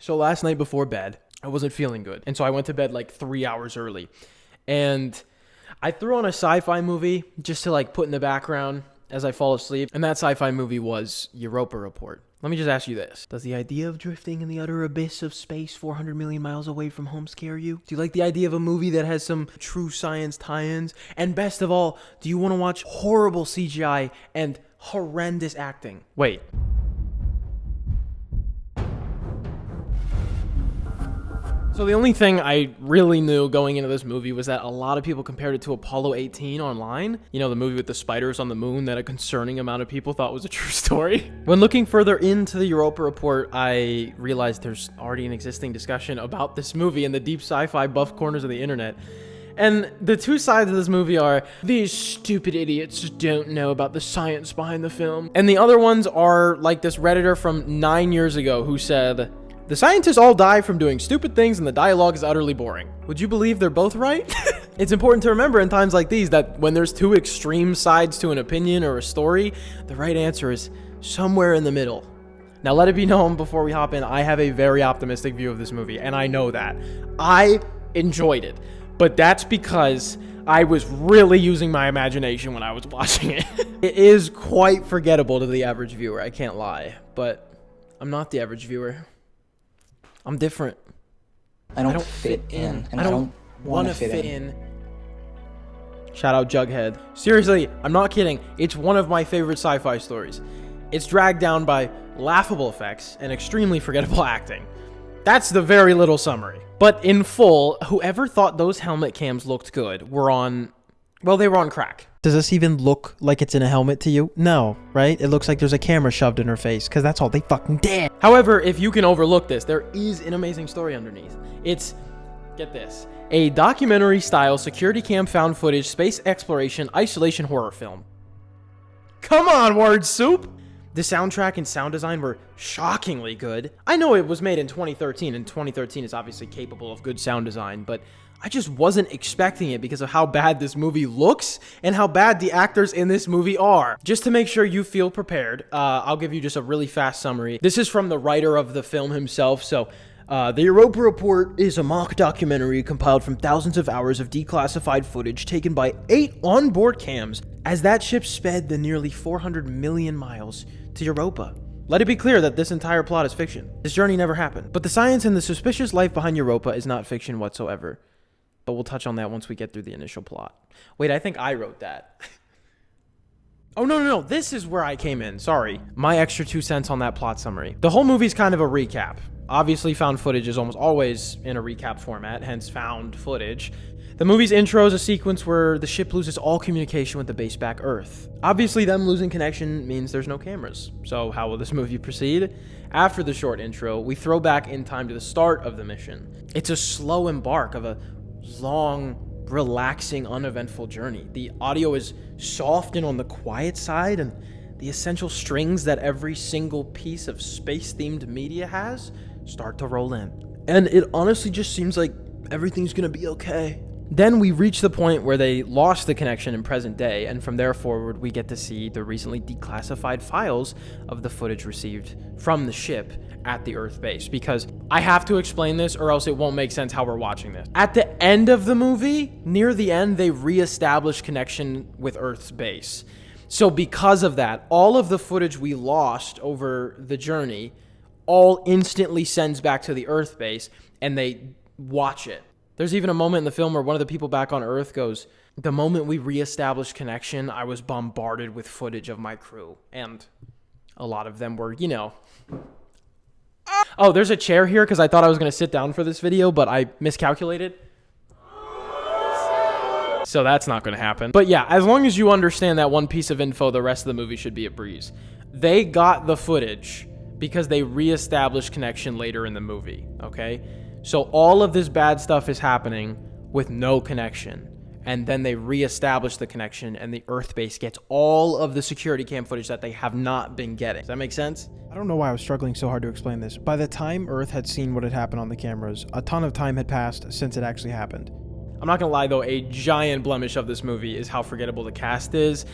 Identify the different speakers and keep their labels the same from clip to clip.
Speaker 1: So last night before bed, I wasn't feeling good. And so I went to bed like 3 hours early. And I threw on a sci-fi movie just to like put in the background as I fall asleep. And that sci-fi movie was Europa Report. Let me just ask you this. Does the idea of drifting in the utter abyss of space 400 million miles away from home scare you? Do you like the idea of a movie that has some true science tie-ins? And best of all, do you want to watch horrible CGI and horrendous acting? Wait. So the only thing I really knew going into this movie was that a lot of people compared it to Apollo 18 online. You know, the movie with the spiders on the moon that a concerning amount of people thought was a true story. When looking further into the Europa Report, I realized there's already an existing discussion about this movie in the deep sci-fi buff corners of the internet. And the two sides of this movie are, these stupid idiots don't know about the science behind the film. And the other ones are like this Redditor from 9 years ago who said, the scientists all die from doing stupid things and the dialogue is utterly boring. Would you believe they're both right? It's important to remember in times like these that when there's two extreme sides to an opinion or a story, the right answer is somewhere in the middle. Now let it be known before we hop in, I have a very optimistic view of this movie, and I know that. I enjoyed it, but that's because I was really using my imagination when I was watching it. It is quite forgettable to the average viewer, I can't lie, but I'm not the average viewer. I'm different.
Speaker 2: I don't fit in, and I don't want to fit in.
Speaker 1: Shout out Jughead. Seriously, I'm not kidding. It's one of my favorite sci-fi stories. It's dragged down by laughable effects and extremely forgettable acting. That's the very little summary. But in full, whoever thought those helmet cams looked good were on... well, they were on crack. Does this even look like it's in a helmet to you? No, right? It looks like there's a camera shoved in her face, because that's all they fucking did. However, if you can overlook this, there is an amazing story underneath. It's, get this, a documentary-style security cam found footage space exploration isolation horror film. Come on, word soup! The soundtrack and sound design were shockingly good. I know it was made in 2013, and 2013 is obviously capable of good sound design, but I just wasn't expecting it because of how bad this movie looks and how bad the actors in this movie are. Just to make sure you feel prepared, I'll give you just a really fast summary. This is from the writer of the film himself, so... the Europa Report is a mock documentary compiled from thousands of hours of declassified footage taken by 8 onboard cams as that ship sped the nearly 400 million miles to Europa. Let it be clear that this entire plot is fiction. This journey never happened. But the science and the suspicious life behind Europa is not fiction whatsoever. But we'll touch on that once we get through the initial plot. Wait, I think I wrote that. Oh, no. This is where I came in. Sorry. My extra 2 cents on that plot summary. The whole movie's kind of a recap. Obviously, found footage is almost always in a recap format, hence found footage. The movie's intro is a sequence where the ship loses all communication with the base back Earth. Obviously, them losing connection means there's no cameras. So how will this movie proceed? After the short intro, we throw back in time to the start of the mission. It's a slow embark of a long, relaxing, uneventful journey. The audio is soft and on the quiet side, and the essential strings that every single piece of space-themed media has start to roll in. And it honestly just seems like everything's gonna be okay. Then we reach the point where they lost the connection in present day, and from there forward we get to see the recently declassified files of the footage received from the ship at the Earth base, because I have to explain this or else it won't make sense how we're watching this. At the end of the movie, near the end, they reestablish connection with Earth's base. So because of that, all of the footage we lost over the journey all instantly sends back to the Earth base, and they watch it. There's even a moment in the film where one of the people back on Earth goes, the moment we reestablished connection, I was bombarded with footage of my crew. And a lot of them were, you know... Oh, there's a chair here because I thought I was going to sit down for this video, but I miscalculated. So that's not going to happen. But yeah, as long as you understand that one piece of info, the rest of the movie should be a breeze. They got the footage because they reestablished connection later in the movie, okay? So all of this bad stuff is happening with no connection. And then they reestablish the connection, and the Earth base gets all of the security cam footage that they have not been getting. Does that make sense? I don't know why I was struggling so hard to explain this. By the time Earth had seen what had happened on the cameras, a ton of time had passed since it actually happened. I'm not gonna lie though, a giant blemish of this movie is how forgettable the cast is.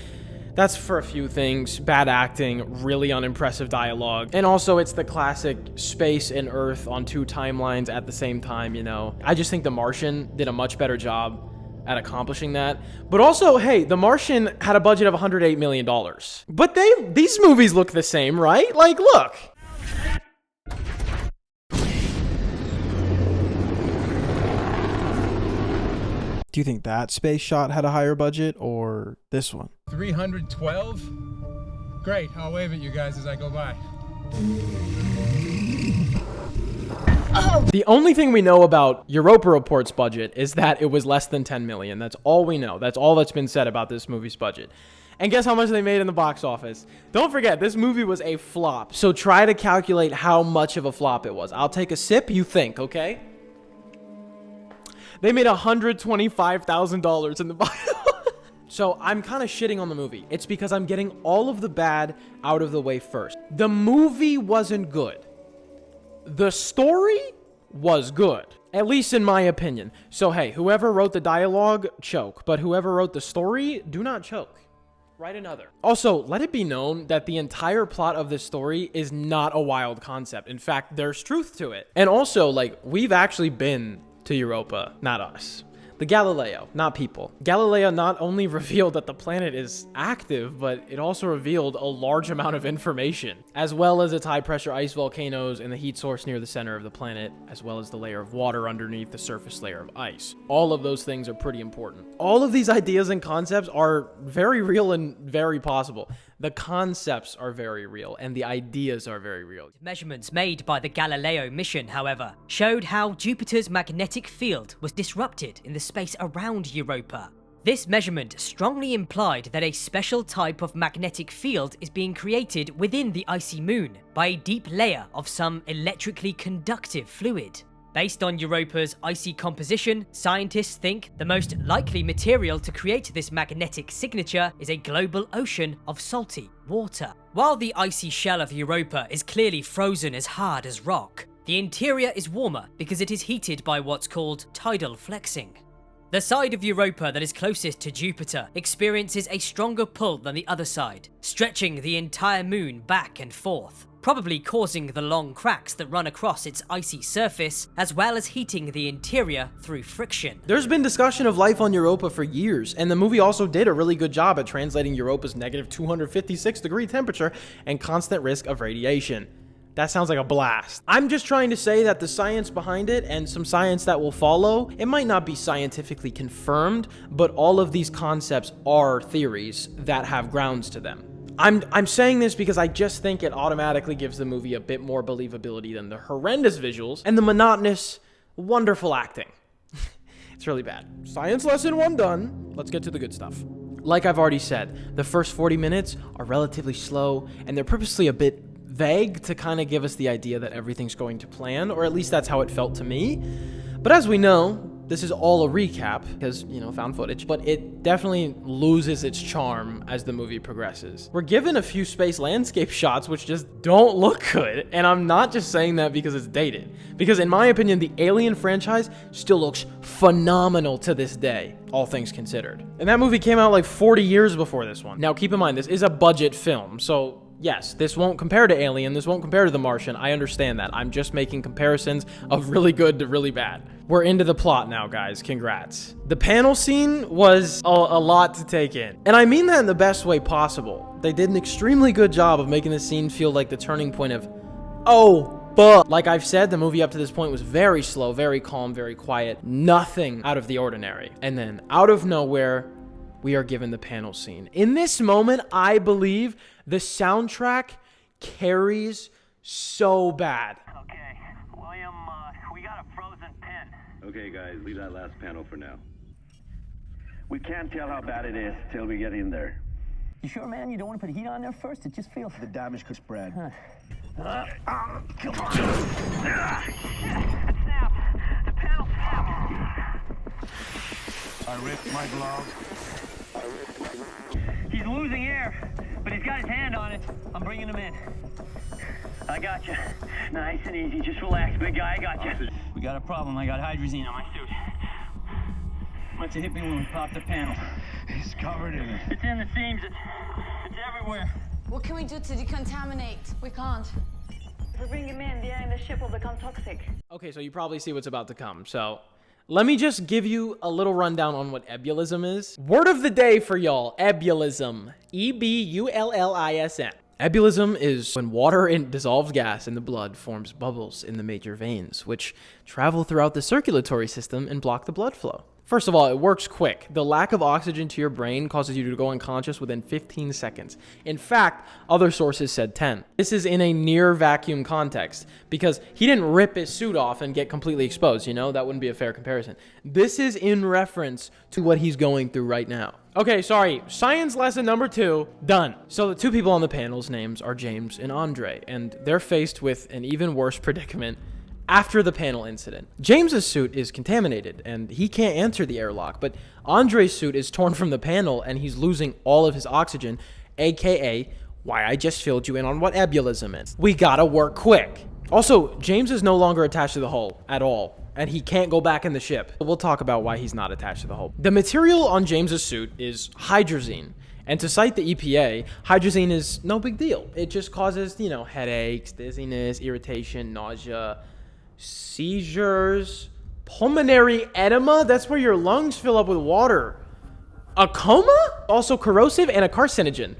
Speaker 1: That's for a few things. Bad acting, really unimpressive dialogue. And also it's the classic space and Earth on two timelines at the same time, you know. I just think The Martian did a much better job at accomplishing that. But also, hey, The Martian had a budget of $108 million. But these movies look the same, right? Like, look. Do you think that space shot had a higher budget or this one?
Speaker 3: 312? Great, I'll wave at you guys as I go by.
Speaker 1: The only thing we know about Europa Report's budget is that it was less than 10 million. That's all we know. That's all that's been said about this movie's budget. And guess how much they made in the box office? Don't forget, this movie was a flop. So try to calculate how much of a flop it was. I'll take a sip, you think, okay? They made $125,000 in the box. So I'm kind of shitting on the movie. It's because I'm getting all of the bad out of the way first. The movie wasn't good. The story was good, at least in my opinion. So hey, whoever wrote the dialogue, choke. But whoever wrote the story, do not choke. Write another. Also, let it be known that the entire plot of this story is not a wild concept. In fact, there's truth to it. And also, like, we've actually been to Europa, not us. The Galileo, not people. Galileo not only revealed that the planet is active, but it also revealed a large amount of information, as well as its high-pressure ice volcanoes and the heat source near the center of the planet, as well as the layer of water underneath the surface layer of ice. All of those things are pretty important. All of these ideas and concepts are very real and very possible. The concepts are very real, and the ideas are very real.
Speaker 4: Measurements made by the Galileo mission, however, showed how Jupiter's magnetic field was disrupted in the space around Europa. This measurement strongly implied that a special type of magnetic field is being created within the icy moon by a deep layer of some electrically conductive fluid. Based on Europa's icy composition, scientists think the most likely material to create this magnetic signature is a global ocean of salty water. While the icy shell of Europa is clearly frozen as hard as rock, the interior is warmer because it is heated by what's called tidal flexing. The side of Europa that is closest to Jupiter experiences a stronger pull than the other side, stretching the entire moon back and forth, probably causing the long cracks that run across its icy surface, as well as heating the interior through friction.
Speaker 1: There's been discussion of life on Europa for years, and the movie also did a really good job at translating Europa's negative 256-degree temperature and constant risk of radiation. That sounds like a blast. I'm just trying to say that the science behind it, and some science that will follow, it might not be scientifically confirmed, but all of these concepts are theories that have grounds to them. I'm saying this because I just think it automatically gives the movie a bit more believability than the horrendous visuals and the monotonous, wonderful acting. It's really bad. Science lesson 1 done. Let's get to the good stuff. Like I've already said, the first 40 minutes are relatively slow, and they're purposely a bit vague to kind of give us the idea that everything's going to plan, or at least that's how it felt to me. But as we know, this is all a recap because, you know, found footage, but it definitely loses its charm as the movie progresses. We're given a few space landscape shots which just don't look good, and I'm not just saying that because it's dated. Because in my opinion, the Alien franchise still looks phenomenal to this day, all things considered. And that movie came out like 40 years before this one. Now keep in mind, this is a budget film, so yes, this won't compare to Alien, this won't compare to The Martian, I understand that. I'm just making comparisons of really good to really bad. We're into the plot now, guys, congrats. The panel scene was a lot to take in, and I mean that in the best way possible. They did an extremely good job of making this scene feel like the turning point of, oh, but like I've said, the movie up to this point was very slow, very calm, very quiet, nothing out of the ordinary. And then out of nowhere, we are given the panel scene. In this moment, I believe the soundtrack carries so bad.
Speaker 5: Okay, William, we got a frozen pen.
Speaker 6: Okay, guys, leave that last panel for now.
Speaker 5: We can't tell how bad it is till we get in there.
Speaker 7: You sure, man? You don't want to put heat on there first? It just feels...
Speaker 6: The damage could spread.
Speaker 5: Come on. It snapped. The panel snapped.
Speaker 6: I ripped my glove.
Speaker 5: He's losing air, but he's got his hand on it. I'm bringing him in. I got you. Nice and easy. Just relax, big guy. I got you.
Speaker 7: We got a problem. I got hydrazine on my suit. Must have hit me when we popped the panel.
Speaker 6: He's covered in it.
Speaker 5: It's in the seams. It's everywhere.
Speaker 8: What can we do to decontaminate? We can't.
Speaker 9: If we bring him in, the air in the ship will become toxic.
Speaker 1: Okay, so you probably see what's about to come. So let me just give you a little rundown on what ebulism is. Word of the day for y'all, ebulism. E-B-U-L-L-I-S-M. Ebulism is when water and dissolved gas in the blood forms bubbles in the major veins, which travel throughout the circulatory system and block the blood flow. First of all, it works quick. The lack of oxygen to your brain causes you to go unconscious within 15 seconds. In fact, other sources said 10. This is in a near vacuum context because he didn't rip his suit off and get completely exposed, you know? That wouldn't be a fair comparison. This is in reference to what he's going through right now. Okay, sorry. Science lesson number 2, done. So the two people on the panel's names are James and Andre, and they're faced with an even worse predicament after the panel incident. James's suit is contaminated and he can't enter the airlock, but Andre's suit is torn from the panel and he's losing all of his oxygen, aka why I just filled you in on what ebulism is. We gotta work quick. Also, James is no longer attached to the hull at all, and he can't go back in the ship. We'll talk about why he's not attached to the hull. The material on James's suit is hydrazine. And to cite the EPA, hydrazine is no big deal. It just causes, you know, headaches, dizziness, irritation, nausea, seizures, pulmonary edema. That's where your lungs fill up with water. A coma? Also corrosive and a carcinogen.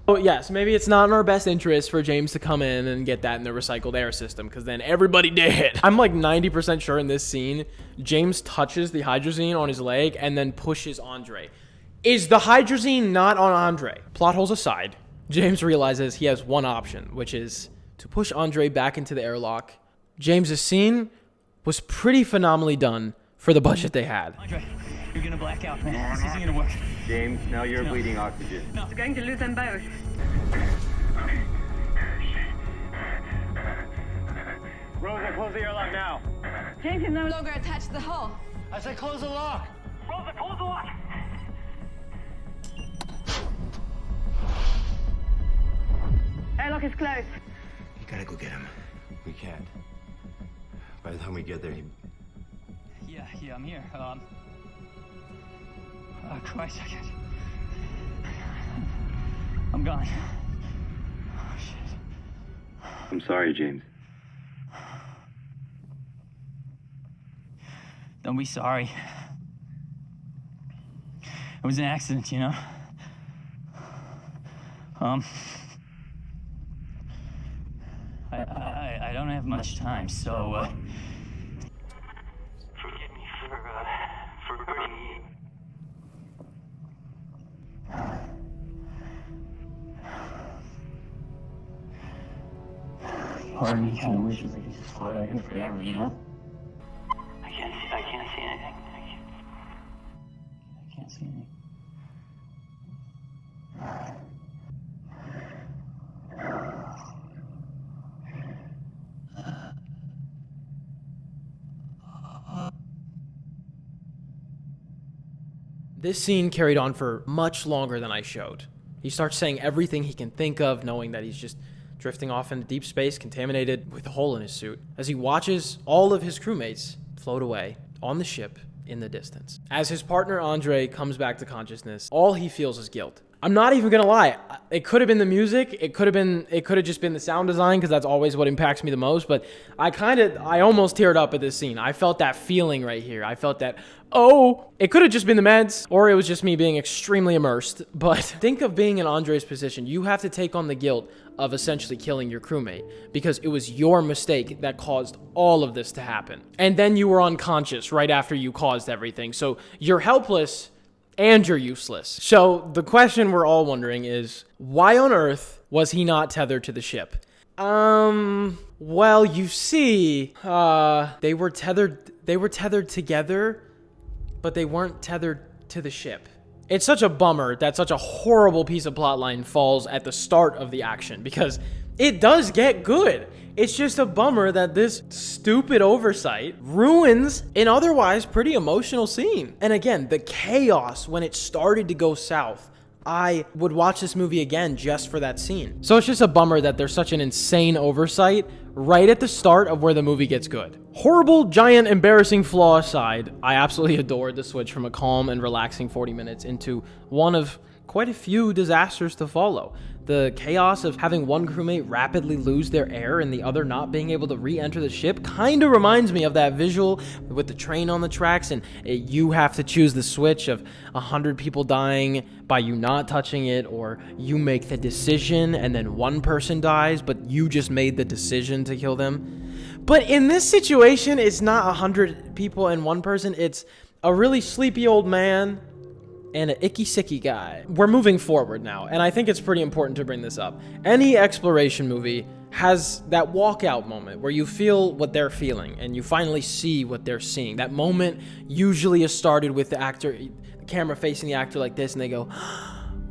Speaker 1: Oh yes, maybe it's not in our best interest for James to come in and get that in the recycled air system, because then everybody dead. I'm like 90% sure in this scene, James touches the hydrazine on his leg and then pushes Andre. Is the hydrazine not on Andre? Plot holes aside, James realizes he has one option, which is to push Andre back into the airlock. James's scene was pretty phenomenally done for the budget they had.
Speaker 5: Andre, you're gonna black out, man. This isn't gonna work.
Speaker 6: James, now you're bleeding oxygen.
Speaker 9: We're going to lose them both.
Speaker 3: Rosa, close the airlock now.
Speaker 9: James is no longer.
Speaker 8: Longer attached to the hull.
Speaker 3: I said close the lock.
Speaker 5: Rosa, close the lock.
Speaker 9: Airlock is closed.
Speaker 6: You gotta go get him. We can't. By the time we get there, he...
Speaker 5: Yeah, I'm here. Christ, I can't. I'm gone. Oh, shit.
Speaker 6: I'm sorry, James.
Speaker 5: Don't be sorry. It was an accident, you know? I don't have much time, so, forgive me for hurting you. Part of me kind of wishes I could just float out here forever, you know? I can't see anything. I can't see anything.
Speaker 1: This scene carried on for much longer than I showed. He starts saying everything he can think of, knowing that he's just drifting off into deep space, contaminated with a hole in his suit, as he watches all of his crewmates float away on the ship in the distance. As his partner Andre comes back to consciousness, all he feels is guilt. I'm not even gonna lie. It could have been the music. It could have just been the sound design, because that's always what impacts me the most. But I almost teared up at this scene. I felt that feeling right here. I felt that, oh, it could have just been the meds, or it was just me being extremely immersed. But think of being in Andre's position. You have to take on the guilt of essentially killing your crewmate, because it was your mistake that caused all of this to happen. And then you were unconscious right after you caused everything. So you're helpless and you're useless. So the question we're all wondering is, why on earth was he not tethered to the ship? Well, you see, they were tethered together, but they weren't tethered to the ship. It's such a bummer that such a horrible piece of plotline falls at the start of the action, because it does get good. It's just a bummer that this stupid oversight ruins an otherwise pretty emotional scene. And again, the chaos when it started to go south I would watch this movie again just for that scene. So it's just a bummer that there's such an insane oversight right at the start of where the movie gets good. Horrible, giant, embarrassing flaw aside, I absolutely adored the switch from a calm and relaxing 40 minutes into one of quite a few disasters to follow. The chaos of having one crewmate rapidly lose their air and the other not being able to re-enter the ship kind of reminds me of that visual with the train on the tracks and you have to choose the switch of 100 people dying by you not touching it, or you make the decision and then one person dies but you just made the decision to kill them. But in this situation, it's not 100 people and one person, it's a really sleepy old man and an icky-sicky guy. We're moving forward now, and I think it's pretty important to bring this up. Any exploration movie has that walkout moment where you feel what they're feeling, and you finally see what they're seeing. That moment usually is started with the camera facing the actor like this, and they go,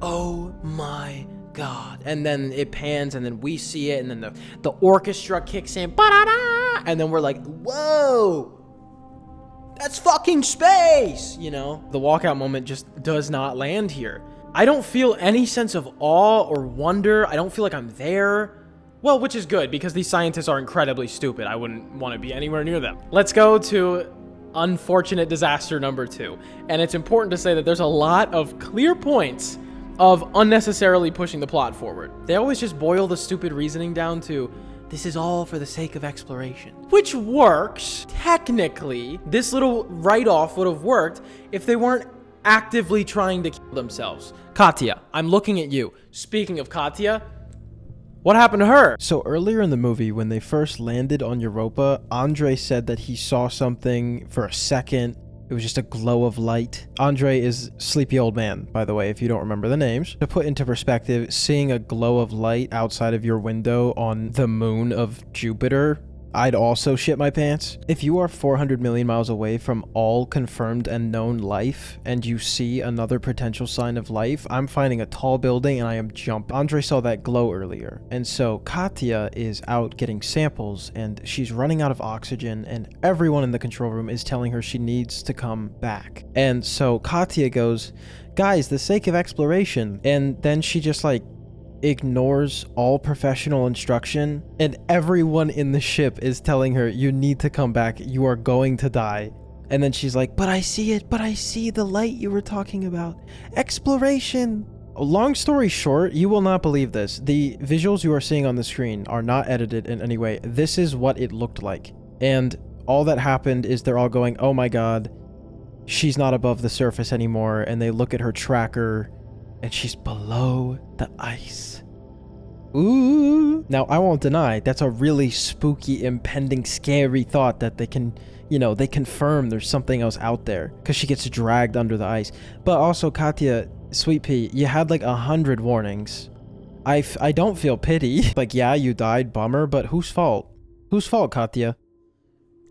Speaker 1: oh my God. And then it pans, and then we see it, and then the orchestra kicks in, ba-da-da, and then we're like, whoa! That's fucking space, you know? The walkout moment just does not land here. I don't feel any sense of awe or wonder. I don't feel like I'm there. Well, which is good because these scientists are incredibly stupid. I wouldn't want to be anywhere near them. Let's go to unfortunate disaster number 2. And it's important to say that there's a lot of clear points of unnecessarily pushing the plot forward. They always just boil the stupid reasoning down to, this is all for the sake of exploration. Which works. Technically, this little write-off would have worked if they weren't actively trying to kill themselves. Katya, I'm looking at you. Speaking of Katya, what happened to her? So earlier in the movie, when they first landed on Europa, Andre said that he saw something for a second. It was just a glow of light. Andre is sleepy old man, by the way, if you don't remember the names. To put into perspective, seeing a glow of light outside of your window on the moon of Jupiter, I'd also shit my pants. If you are 400 million miles away from all confirmed and known life, and you see another potential sign of life, I'm finding a tall building and I am jumping. Andre saw that glow earlier. And so Katya is out getting samples and she's running out of oxygen and everyone in the control room is telling her she needs to come back. And so Katya goes, guys, the sake of exploration. And then she just like ignores all professional instruction, and everyone in the ship is telling her, you need to come back, you are going to die. And then she's like, but I see it, but I see the light you were talking about. Exploration. Long story short, you will not believe this. The visuals you are seeing on the screen are not edited in any way. This is what it looked like. And all that happened is they're all going, oh my God, she's not above the surface anymore. And they look at her tracker and she's below the ice. Ooh. Now, I won't deny, that's a really spooky, impending, scary thought that they can, you know, they confirm there's something else out there because she gets dragged under the ice. But also, Katya, Sweet Pea, you had like 100 warnings. I don't feel pity. Like, yeah, you died, bummer, but whose fault? Whose fault, Katya?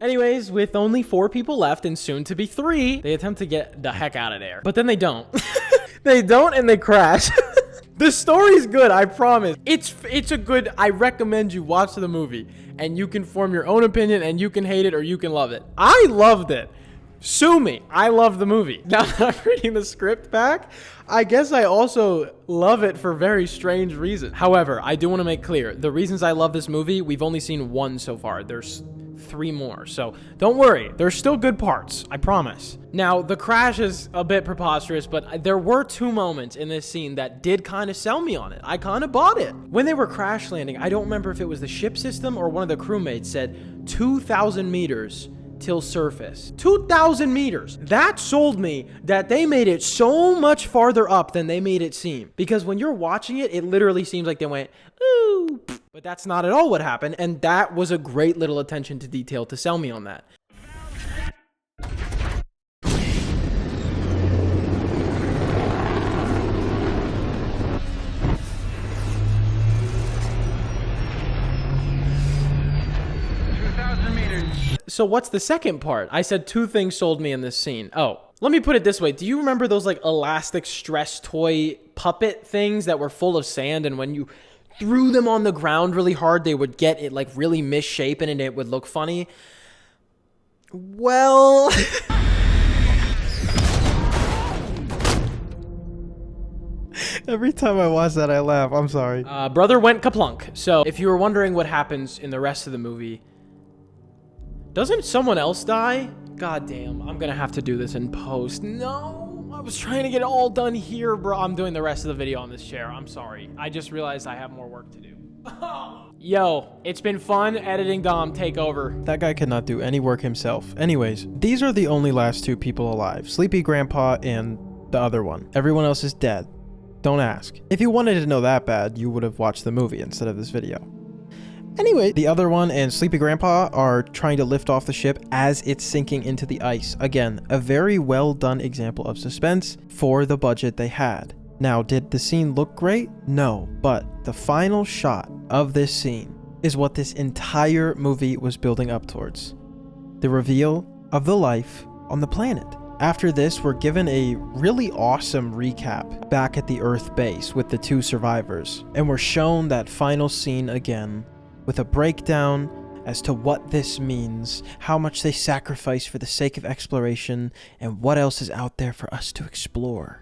Speaker 1: Anyways, with only 4 people left and soon to be 3, they attempt to get the heck out of there. But then they don't. They don't and they crash. The story's good, I promise. It's a good, I recommend you watch the movie and you can form your own opinion and you can hate it or you can love it. I loved it. Sue me. I love the movie. Now that I'm reading the script back, I guess I also love it for very strange reasons. However, I do want to make clear, the reasons I love this movie, we've only seen 1 so far. There's 3 more. So don't worry, there's still good parts, I promise. Now, the crash is a bit preposterous, but there were 2 moments in this scene that did kind of sell me on it. I kind of bought it. When they were crash landing, I don't remember if it was the ship system or one of the crewmates said 2,000 meters till surface. 2,000 meters. That sold me that they made it so much farther up than they made it seem. Because when you're watching it, it literally seems like they went, ooh. But that's not at all what happened, and that was a great little attention to detail to sell me on that. So what's the second part? I said 2 things sold me in this scene. Oh, let me put it this way. Do you remember those like elastic stress toy puppet things that were full of sand, and when you threw them on the ground really hard, they would get it like really misshapen and it would look funny? Well,
Speaker 10: Every time I watch that, I laugh. I'm sorry.
Speaker 1: Brother went kaplunk. So if you were wondering what happens in the rest of the movie, doesn't someone else die? God damn, I'm gonna have to do this in post. No, I was trying to get it all done here, bro. I'm doing the rest of the video on this chair. I'm sorry. I just realized I have more work to do. Yo, it's been fun editing Dom. Take over.
Speaker 10: That guy could not do any work himself. Anyways, these are the only last two people alive. Sleepy Grandpa and the other one. Everyone else is dead. Don't ask. If you wanted to know that bad, you would have watched the movie instead of this video. Anyway, the other one and Sleepy Grandpa are trying to lift off the ship as it's sinking into the ice. Again, a very well done example of suspense for the budget they had. Now, did the scene look great? No, but the final shot of this scene is what this entire movie was building up towards. The reveal of the life on the planet. After this, we're given a really awesome recap back at the Earth base with the two survivors, and we're shown that final scene again with a breakdown as to what this means, how much they sacrifice for the sake of exploration, and what else is out there for us to explore.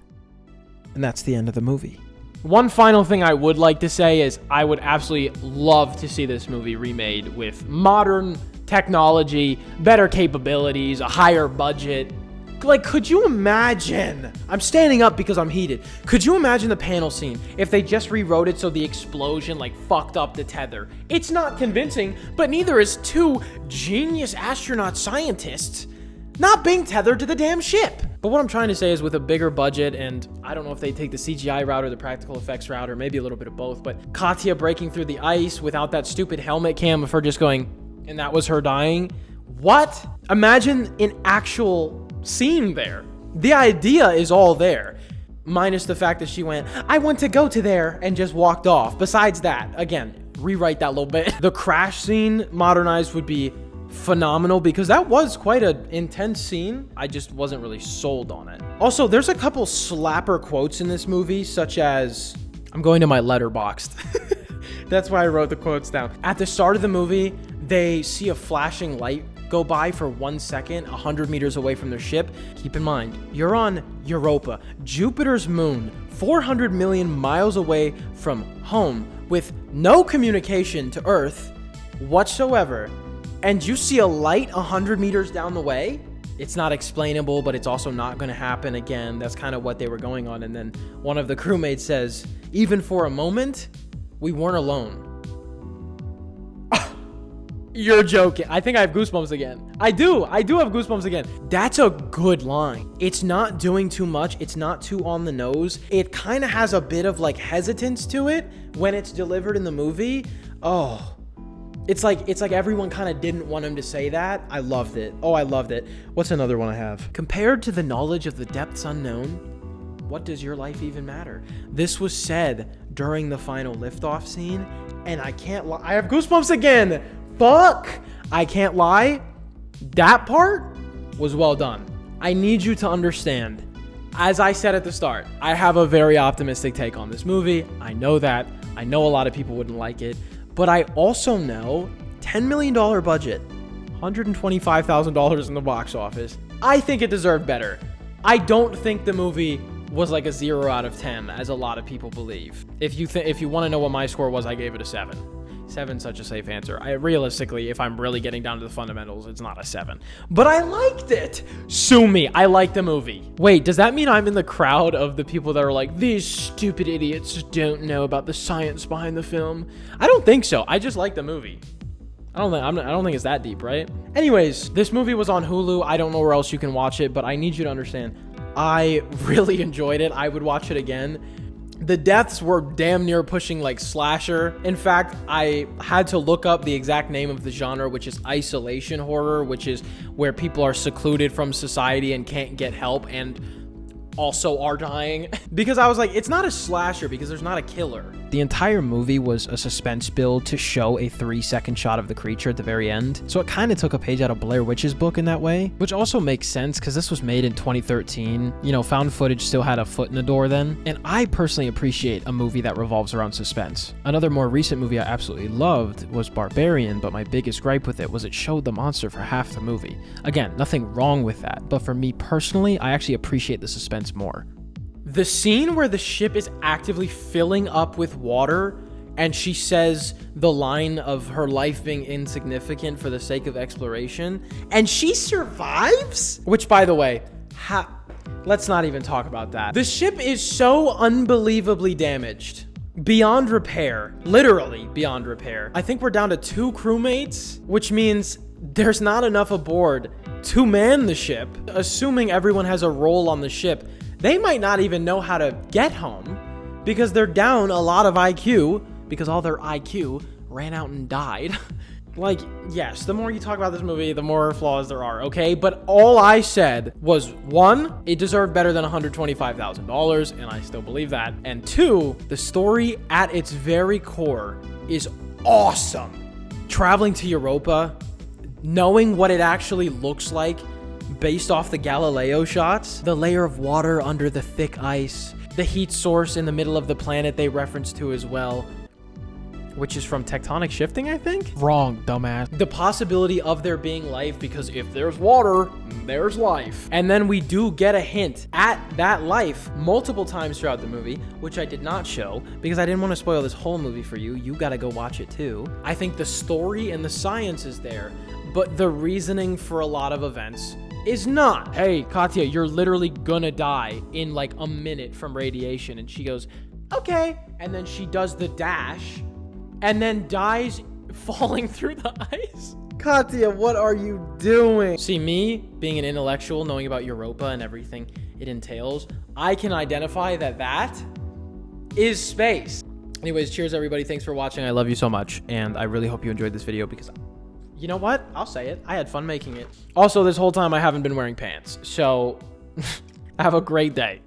Speaker 10: And that's the end of the movie.
Speaker 1: One final thing I would like to say is I would absolutely love to see this movie remade with modern technology, better capabilities, a higher budget. Like, could you imagine? I'm standing up because I'm heated. Could you imagine the panel scene if they just rewrote it so the explosion, like, fucked up the tether? It's not convincing, but neither is two genius astronaut scientists not being tethered to the damn ship. But what I'm trying to say is with a bigger budget, and I don't know if they take the CGI route or the practical effects route or maybe a little bit of both, but Katya breaking through the ice without that stupid helmet cam of her just going, and that was her dying. What? Imagine an actual scene there. The idea is all there, minus the fact that she went, I want to go to there, and just walked off. Besides that, again, rewrite that little bit. The crash scene modernized would be phenomenal because that was quite an intense scene. I just wasn't really sold on it. Also, there's a couple slapper quotes in this movie, such as, I'm going to my Letterboxd. That's why I wrote the quotes down. At the start of the movie, they see a flashing light go by for 1 second, 100 meters away from their ship. Keep in mind, you're on Europa, Jupiter's moon, 400 million miles away from home, with no communication to Earth whatsoever. And you see a light 100 meters down the way? It's not explainable, but it's also not going to happen again. That's kind of what they were going on. And then one of the crewmates says, even for a moment, we weren't alone. You're joking. I think I have goosebumps again. I do have goosebumps again. That's a good line. It's not doing too much. It's not too on the nose. It kind of has a bit of like hesitance to it when it's delivered in the movie. Oh, it's like everyone kind of didn't want him to say that. I loved it. Oh, I loved it. What's another one I have? Compared to the knowledge of the depths unknown, what does your life even matter? This was said during the final liftoff scene, and I can't lie. I have goosebumps again. Fuck! I can't lie. That part was well done. I need you to understand, as I said at the start, I have a very optimistic take on this movie. I know that. I know a lot of people wouldn't like it. But I also know $10 million budget, $125,000 in the box office. I think it deserved better. I don't think the movie was like a 0 out of 10, as a lot of people believe. If you want to know what my score was, I gave it a 7. 7's such a safe answer. Realistically, if I'm really getting down to the fundamentals, it's not a 7. But I liked it. Sue me. I liked the movie. Wait, does that mean I'm in the crowd of the people that are like, these stupid idiots don't know about the science behind the film? I don't think so. I just like the movie. I don't think it's that deep, right? Anyways, this movie was on Hulu. I don't know where else you can watch it, but I need you to understand, I really enjoyed it. I would watch it again. The deaths were damn near pushing like slasher. In fact, I had to look up the exact name of the genre, which is isolation horror, which is where people are secluded from society and can't get help and also are dying. Because I was like, it's not a slasher because there's not a killer. The entire movie was a suspense build to show a 3-second shot of the creature at the very end. So it kind of took a page out of Blair Witch's book in that way, which also makes sense because this was made in 2013. You know, found footage still had a foot in the door then. And I personally appreciate a movie that revolves around suspense. Another more recent movie I absolutely loved was Barbarian, but my biggest gripe with it was it showed the monster for half the movie. Again, nothing wrong with that, but for me personally, I actually appreciate the suspense more. The scene where the ship is actively filling up with water and she says the line of her life being insignificant for the sake of exploration, and she survives? Which, by the way, let's not even talk about that. The ship is so unbelievably damaged. Beyond repair. Literally beyond repair. I think we're down to 2 crewmates, which means there's not enough aboard to man the ship. Assuming everyone has a role on the ship, they might not even know how to get home because they're down a lot of IQ because all their IQ ran out and died. Like, yes, the more you talk about this movie, the more flaws there are, okay? But all I said was, 1, it deserved better than $125,000, and I still believe that. And 2, the story at its very core is awesome. Traveling to Europa, knowing what it actually looks like based off the Galileo shots, the layer of water under the thick ice, the heat source in the middle of the planet they reference to as well, which is from tectonic shifting, I think?
Speaker 10: Wrong, dumbass.
Speaker 1: The possibility of there being life, because if there's water, there's life. And then we do get a hint at that life multiple times throughout the movie, which I did not show because I didn't want to spoil this whole movie for you. You gotta go watch it too. I think the story and the science is there, but the reasoning for a lot of events is not. Hey, Katya, you're literally gonna die in like a minute from radiation. And she goes, okay. And then she does the dash and then dies falling through the ice. Katya, what are you doing? See, me being an intellectual, knowing about Europa and everything it entails, I can identify that that is space. Anyways, cheers everybody. Thanks for watching. I love you so much. And I really hope you enjoyed this video because, you know what? I'll say it. I had fun making it. Also, this whole time I haven't been wearing pants. So have a great day.